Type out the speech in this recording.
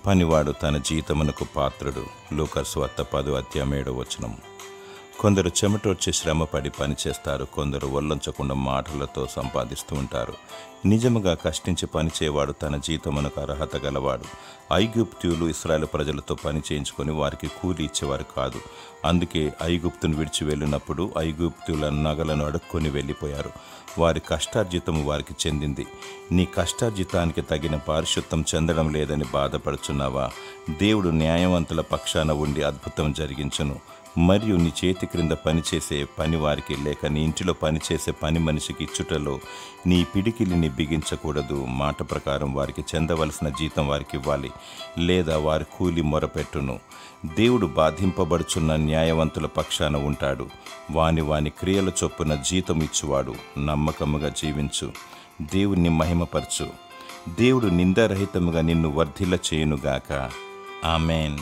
పనివాడు తన జీతమునకు పాత్రుడు. లూకా సువార్త 10:7. కొందరు చెమటొచ్చి శ్రమపడి పనిచేస్తారు, కొందరు ఒల్లంచకుండా మాటలతో సంపాదిస్తూ ఉంటారు. నిజముగా కష్టించి పనిచేవాడు తన జీతమునకు అర్హత గలవాడు. ఐగుప్తీయులు ఇశ్రాయేలు ప్రజలతో పని చేయించుకొని వారికి కూలి ఇచ్చేవారు కాదు. అందుకే ఐగుప్తును విడిచి వెళ్ళినప్పుడు ఐగుప్తీయుల నగలను అడుక్కొని వెళ్ళిపోయారు. వారి కష్టార్జితము వారికి చెందింది. నీ కష్టార్జితానికి తగిన పారిశుద్ధం చెందడం లేదని బాధపడుచున్నావా? దేవుడు న్యాయవంతుల పక్షాన ఉండి అద్భుతం జరిగించును. మరియు నీ చేతి క్రింద పనిచేసే పని వారికి లేక నీ ఇంటిలో పనిచేసే పని మనిషికి ఇచ్చుటలో నీ పిడికిలిని బిగించకూడదు. మాట ప్రకారం వారికి చెందవలసిన జీతం వారికి ఇవ్వాలి, లేదా వారి కూలి మొరపెట్టును. దేవుడు బాధింపబడుచున్న న్యాయవంతుల పక్షాన ఉంటాడు. వాని క్రియల చొప్పున జీతం ఇచ్చువాడు. నమ్మకముగా జీవించు, దేవుణ్ణి మహిమపరచు. దేవుడు నిందారహితముగా నిన్ను వర్ధిల్ల చేయునుగాక. ఆమెన్.